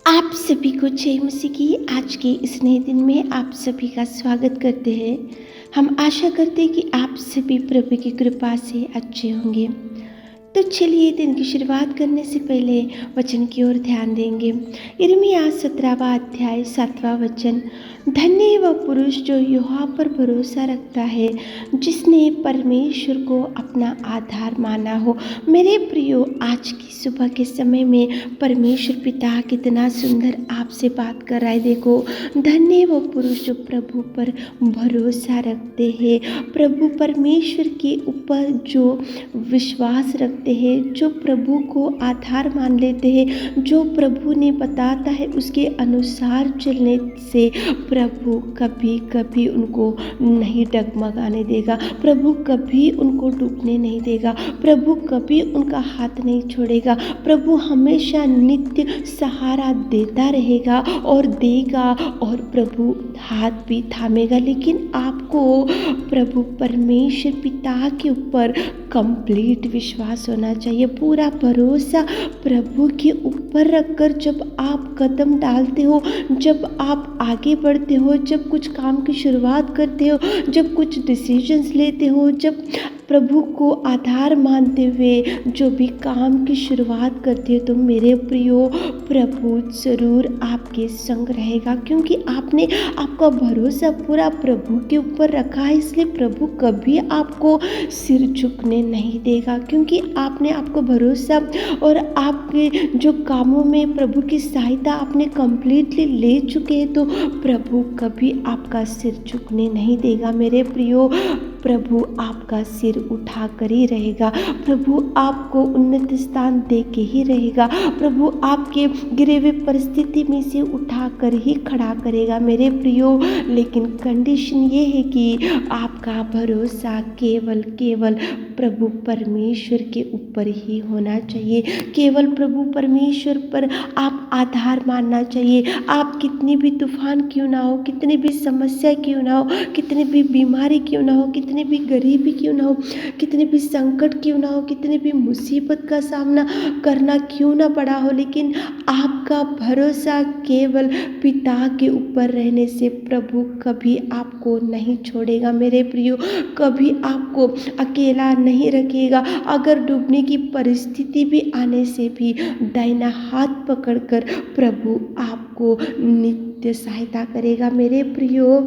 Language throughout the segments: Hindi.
आप सभी को जय मसीह की आज के इस नए दिन में आप सभी का स्वागत करते हैं। हम आशा करते हैं कि आप सभी प्रभु की कृपा से अच्छे होंगे। तो चलिए दिन की शुरुआत करने से पहले वचन की ओर ध्यान देंगे। यिर्मयाह 17वां अध्याय 7वां वचन। धन्य वह पुरुष जो यहोवा पर भरोसा रखता है, जिसने परमेश्वर को अपना आधार माना हो। मेरे प्रियो, आज की सुबह के समय में परमेश्वर पिता कितना सुंदर आपसे बात कर रहा है। देखो, धन्य वो पुरुष जो प्रभु पर भरोसा रखते हैं, प्रभु परमेश्वर के ऊपर जो विश्वास रखते हैं, जो प्रभु को आधार मान लेते हैं, जो प्रभु ने बताता है उसके अनुसार चलने से प्रभु कभी कभी उनको नहीं डगमगाने देगा, प्रभु कभी उनको डूबने नहीं देगा, प्रभु कभी उनका हाथ नहीं छोड़ेगा। प्रभु हमेशा नित्य सहारा देता रहेगा और देगा, और प्रभु हाथ भी थामेगा। लेकिन आपको प्रभु परमेश्वर पिता के ऊपर कंप्लीट विश्वास होना चाहिए, पूरा भरोसा प्रभु के ऊपर रखकर जब आप कदम डालते हो, जब आप आगे बढ़ते हो, जब कुछ काम की शुरुआत करते हो, जब कुछ डिसीजंस लेते हो, जब प्रभु को आधार मानते हुए जो भी काम की शुरुआत करते हो, तो मेरे प्रियो, प्रभु ज़रूर आपके संग रहेगा, क्योंकि आपने आपका भरोसा पूरा प्रभु के ऊपर रखा है। इसलिए प्रभु कभी आपको सिर झुकने नहीं देगा, क्योंकि आपने आपको भरोसा और आपके जो कामों में प्रभु की सहायता आपने कंप्लीटली ले चुके हैं, तो प्रभु कभी आपका सिर झुकने नहीं देगा। मेरे प्रियो, प्रभु आपका सिर उठा कर ही रहेगा, प्रभु आपको उन्नत स्थान दे के ही रहेगा, प्रभु आपके गिरे हुए परिस्थिति में से उठा कर ही खड़ा करेगा मेरे प्रियो। लेकिन कंडीशन ये है कि आपका भरोसा केवल प्रभु परमेश्वर के ऊपर ही होना चाहिए, केवल प्रभु परमेश्वर पर आप आधार मानना चाहिए। आप कितनी भी तूफान क्यों ना हो, कितनी भी समस्या क्यों ना हो, कितनी भी बीमारी क्यों ना हो, कितनी भी गरीबी क्यों ना हो, कितने भी संकट क्यों ना हो, कितनी भी मुसीबत का सामना करना क्यों ना पड़ा हो, लेकिन आपका भरोसा केवल पिता के ऊपर रहने से प्रभु कभी आपको नहीं छोड़ेगा मेरे प्रियो, कभी आपको अकेला नहीं रखेगा। अगर डूबने की परिस्थिति भी आने से भी दाहिना हाथ पकड़कर प्रभु आपको नित्य सहायता करेगा मेरे प्रियो।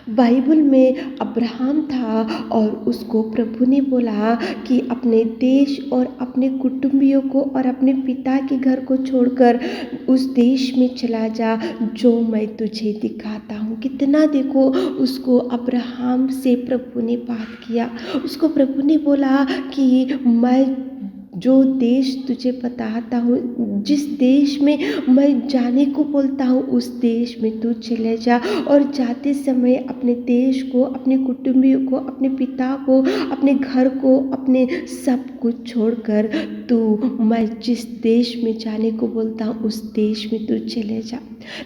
बाइबल में अब्राहम था और उसको प्रभु ने बोला कि अपने देश और अपने कुटुंबियों को और अपने पिता के घर को छोड़कर उस देश में चला जा जो मैं तुझे दिखाता हूँ। कितना देखो, उसको अब्राहम से प्रभु ने बात किया, उसको प्रभु ने बोला कि मैं जो देश तुझे बताता हूँ, जिस देश में मैं जाने को बोलता हूँ, उस देश में तू चले जा, और जाते समय अपने देश को, अपने कुटुंबियों को, अपने पिता को, अपने घर को, अपने सब कुछ छोड़कर तू मैं जिस देश में जाने को बोलता हूँ उस देश में तू चले जा।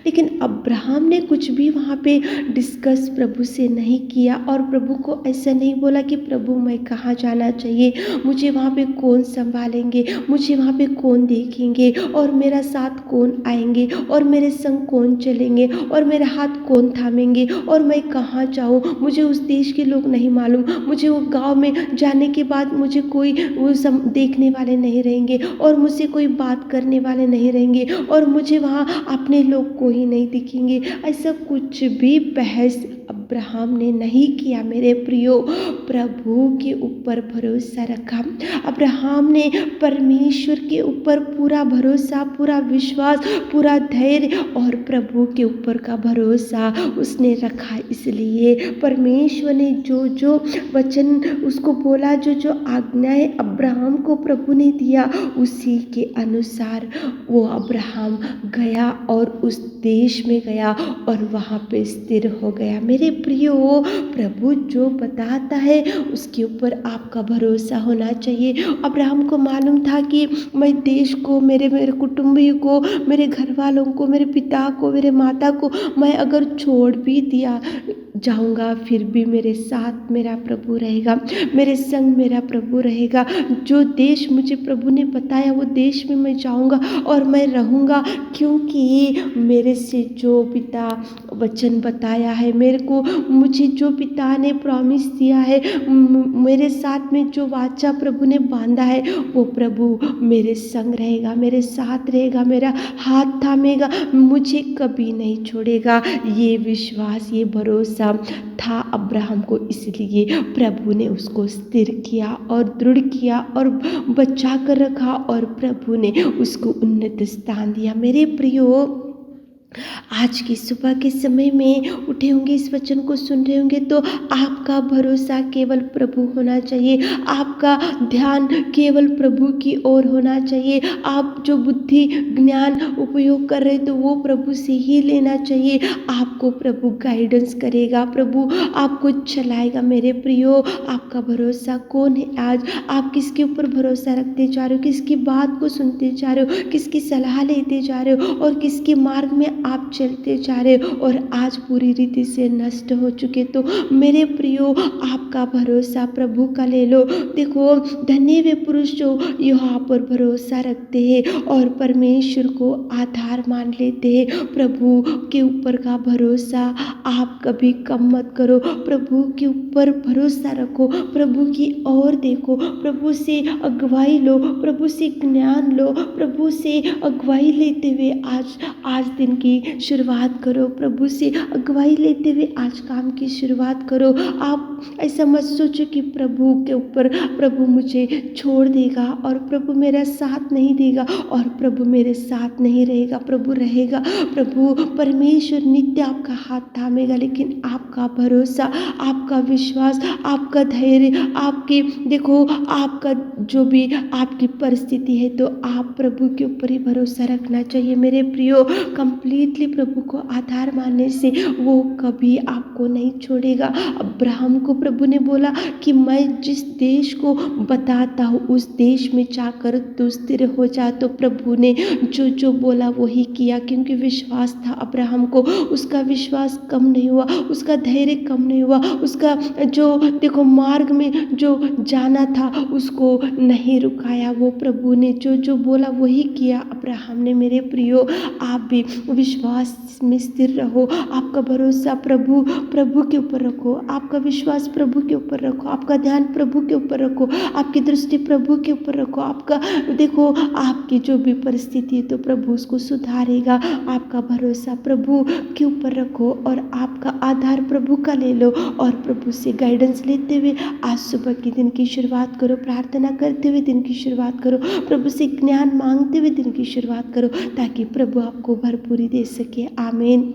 लेकिन अब्राहम ने कुछ भी वहाँ पे डिस्कस प्रभु से नहीं किया, और प्रभु को ऐसा नहीं बोला कि प्रभु मैं कहाँ जाना चाहिए, मुझे वहाँ पे कौन संभालेंगे, मुझे वहाँ पे कौन देखेंगे, और मेरा साथ कौन आएंगे, और मेरे संग कौन चलेंगे, और मेरा हाथ कौन थामेंगे, और मैं कहाँ जाऊँ, मुझे उस देश के लोग नहीं मालूम, मुझे वो गांव में जाने के बाद मुझे कोई वो देखने वाले नहीं रहेंगे, और मुझसे कोई बात करने वाले नहीं रहेंगे, और मुझे वहाँ अपने लोग को ही नहीं दिखेंगे। ऐसा कुछ भी बहस अब्राहम ने नहीं किया मेरे प्रियो, प्रभु के ऊपर भरोसा रखा। अब्राहम ने परमेश्वर के ऊपर पूरा भरोसा, पूरा विश्वास, पूरा धैर्य और प्रभु के ऊपर का भरोसा उसने रखा। इसलिए परमेश्वर ने जो जो वचन उसको बोला, जो जो आज्ञाएं अब्राहम को प्रभु ने दिया, उसी के अनुसार वो अब्राहम गया और उस देश में गया और वहाँ पे स्थिर हो गया। मेरे प्रियो, प्रभु जो बताता है उसके ऊपर आपका भरोसा होना चाहिए। अब्राहम को मालूम था कि मैं देश को, मेरे मेरे कुटुंबी को, मेरे घर वालों को, मेरे पिता को, मेरे माता को मैं अगर छोड़ भी दिया जाऊंगा, फिर भी मेरे साथ मेरा प्रभु रहेगा, मेरे संग मेरा प्रभु रहेगा। जो देश मुझे प्रभु ने बताया वो देश में मैं जाऊंगा और मैं रहूंगा, क्योंकि मेरे से जो पिता वचन बताया है, मेरे को मुझे जो पिता ने प्रॉमिस दिया है, मेरे साथ में जो वाचा प्रभु ने बांधा है, वो प्रभु मेरे संग रहेगा, मेरे साथ रहेगा, मेरा हाथ थामेगा, मुझे कभी नहीं छोड़ेगा। ये विश्वास, ये भरोसा था अब्राहम को, इसलिए प्रभु ने उसको स्थिर किया और दृढ़ किया और बचा कर रखा और प्रभु ने उसको उन्नत स्थान दिया। मेरे प्रियो, आज की सुबह के समय में उठे होंगे, इस वचन को सुन रहे होंगे, तो आपका भरोसा केवल प्रभु होना चाहिए, आपका ध्यान केवल प्रभु की ओर होना चाहिए। आप जो बुद्धि ज्ञान उपयोग कर रहे तो वो प्रभु से ही लेना चाहिए। आपको प्रभु गाइडेंस करेगा, प्रभु आपको चलाएगा। मेरे प्रियो, आपका भरोसा कौन है आज? आप किसके ऊपर भरोसा रखते जा रहे हो? किसकी बात को सुनते जा रहे हो? किसकी सलाह लेते जा रहे हो? और किसके मार्ग में आप चलते जा रहे हो और आज पूरी रीति से नष्ट हो चुके? तो मेरे प्रियो, आपका भरोसा प्रभु का ले लो। देखो, धन्य वे पुरुष जो यहोवा पर भरोसा रखते हैं और परमेश्वर को आधार मान लेते हैं। प्रभु के ऊपर का भरोसा आप कभी कम मत करो, प्रभु के ऊपर भरोसा रखो, प्रभु की ओर देखो, प्रभु से अगुवाई लो, प्रभु से ज्ञान लो, प्रभु से अगुवाई लेते हुए आज दिन की शुरुआत करो, प्रभु से अगुवाई लेते हुए आज काम की शुरुआत करो। आप ऐसा मत सोचो कि प्रभु के ऊपर प्रभु मुझे छोड़ देगा और प्रभु मेरा साथ नहीं देगा और प्रभु मेरे साथ नहीं रहेगा। प्रभु रहेगा, प्रभु परमेश्वर नित्य आपका हाथ थामेगा, लेकिन आपका भरोसा, आपका विश्वास, आपका धैर्य, आपकी देखो, आपका जो भी आपकी परिस्थिति है, तो आप प्रभु के ऊपर ही भरोसा रखना चाहिए। मेरे प्रियो, कंप्लीटली प्रभु को आधार मानने से वो कभी आपको नहीं छोड़ेगा। अब्राहम को प्रभु ने बोला कि मैं जिस देश को बताता हूँ उस देश में जाकर तू स्थिर हो जा। तो प्रभु ने जो जो बोला वही किया, क्योंकि विश्वास था अब्राहम को। उसका विश्वास कम नहीं हुआ, उसका धैर्य कम नहीं हुआ, उसका जो देखो मार्ग में जो जाना था उसको नहीं रुकाया। वो प्रभु ने जो जो बोला वही किया अब्राहम ने। मेरे प्रियो, आप भी विश्वास में स्थिर रहो, आपका भरोसा प्रभु के ऊपर रखो, आपका विश्वास प्रभु के ऊपर रखो, आपका ध्यान प्रभु के ऊपर रखो, आपकी दृष्टि प्रभु के ऊपर रखो। आपका देखो, आपकी जो भी परिस्थिति है तो प्रभु उसको सुधारेगा। आपका भरोसा प्रभु के ऊपर रखो और आपका आधार प्रभु का ले लो और प्रभु से गाइडेंस लेते हुए आज सुबह के दिन की शुरुआत करो। प्रार्थना करते हुए दिन की शुरुआत करो, प्रभु से ज्ञान मांगते हुए दिन की शुरुआत करो, ताकि प्रभु आपको भरपूरी दे सके। आमीन।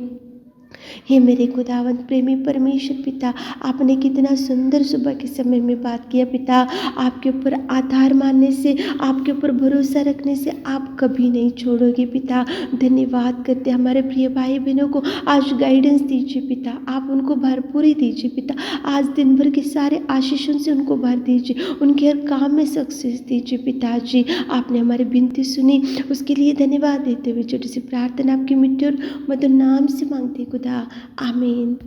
हे मेरे खुदावंत प्रेमी परमेश्वर पिता, आपने कितना सुंदर सुबह के समय में बात किया पिता। आपके ऊपर आधार मानने से, आपके ऊपर भरोसा रखने से आप कभी नहीं छोड़ोगे पिता। धन्यवाद करते हमारे प्रिय भाई बहनों को आज गाइडेंस दीजिए पिता, आप उनको भरपूरी दीजिए पिता। आज दिन भर के सारे आशीषों से उनको भर दीजिए, उनके हर काम में सक्सेस दीजिए पिताजी। आपने हमारी विनती सुनी, उसके लिए धन्यवाद देते हुए छोटी सी प्रार्थना आपकी मिट्टी और मधुर नाम से मांगते खुदा, आमीन।